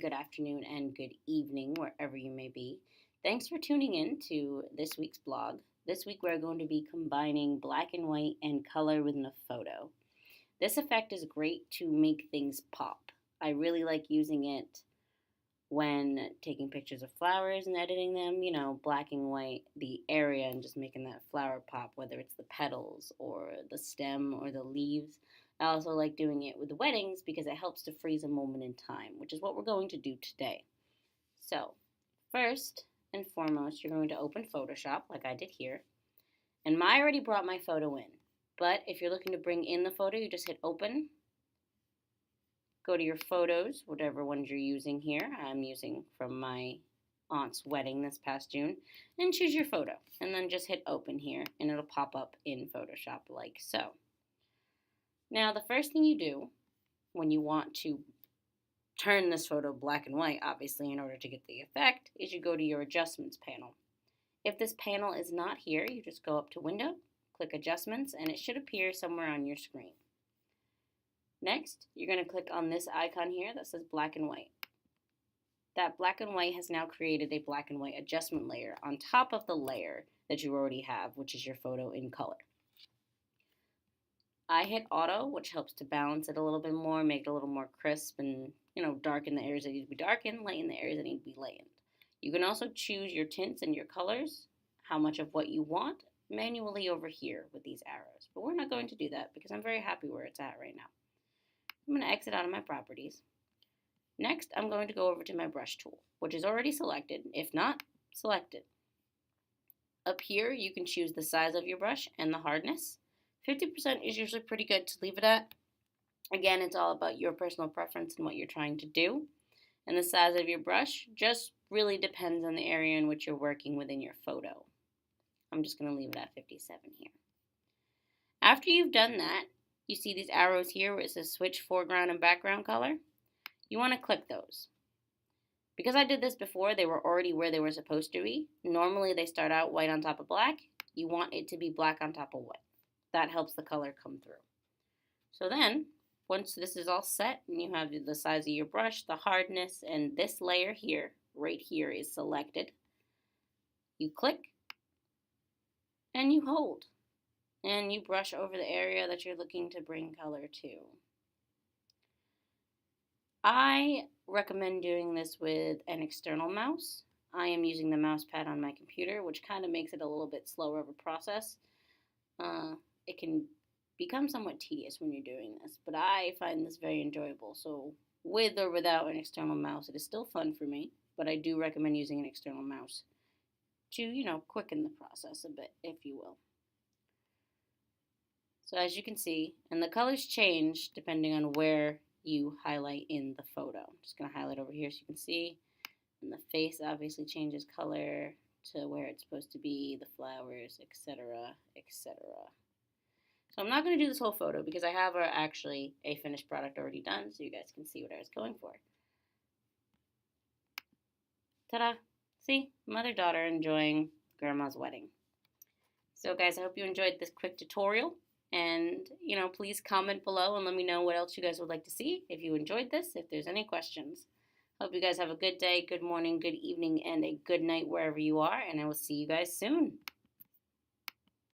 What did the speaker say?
good afternoon, and good evening, wherever you may be. Thanks for tuning in to this week's blog. This week, we're going to be combining black and white and color within a photo. This effect is great to make things pop. I really like using it when taking pictures of flowers and editing them, black and white, the area, and just making that flower pop, whether it's the petals or the stem or the leaves. I also like doing it with weddings because it helps to freeze a moment in time, which is what we're going to do today. So, first and foremost, you're going to open Photoshop like I did here. And I already brought my photo in. But if you're looking to bring in the photo, you just hit open. Go to your photos, whatever ones you're using here. I'm using from my aunt's wedding this past June. And choose your photo. And then just hit open here and it'll pop up in Photoshop like so. Now, the first thing you do when you want to turn this photo black and white, obviously, in order to get the effect, is you go to your adjustments panel. If this panel is not here, you just go up to Window, click Adjustments, and it should appear somewhere on your screen. Next, you're going to click on this icon here that says black and white. That black and white has now created a black and white adjustment layer on top of the layer that you already have, which is your photo in color. I hit auto, which helps to balance it a little bit more, make it a little more crisp, and darken the areas that need to be darkened, lighten the areas that need to be lightened. You can also choose your tints and your colors, how much of what you want, manually over here with these arrows. But we're not going to do that because I'm very happy where it's at right now. I'm going to exit out of my properties. Next, I'm going to go over to my brush tool, which is already selected. If not, select it. Up here, you can choose the size of your brush and the hardness. 50% is usually pretty good to leave it at. Again, it's all about your personal preference and what you're trying to do. And the size of your brush just really depends on the area in which you're working within your photo. I'm just going to leave it at 57 here. After you've done that, you see these arrows here where it says switch foreground and background color. You want to click those. Because I did this before, they were already where they were supposed to be. Normally they start out white on top of black. You want it to be black on top of white. That helps the color come through. So then, once this is all set and you have the size of your brush, the hardness, and this layer here, right here, is selected, you click and you hold. And you brush over the area that you're looking to bring color to. I recommend doing this with an external mouse. I am using the mouse pad on my computer, which kind of makes it a little bit slower of a process. It can become somewhat tedious when you're doing this, but I find this very enjoyable. So with or without an external mouse, it is still fun for me, but I do recommend using an external mouse to, quicken the process a bit, if you will. So as you can see, and the colors change depending on where you highlight in the photo. I'm just going to highlight over here so you can see. And the face obviously changes color to where it's supposed to be, the flowers, etc., etc. So I'm not going to do this whole photo because I have actually a finished product already done so you guys can see what I was going for. Ta-da! See? Mother-daughter enjoying grandma's wedding. So guys, I hope you enjoyed this quick tutorial. And, please comment below and let me know what else you guys would like to see. If you enjoyed this, if there's any questions. Hope you guys have a good day, good morning, good evening, and a good night wherever you are. And I will see you guys soon.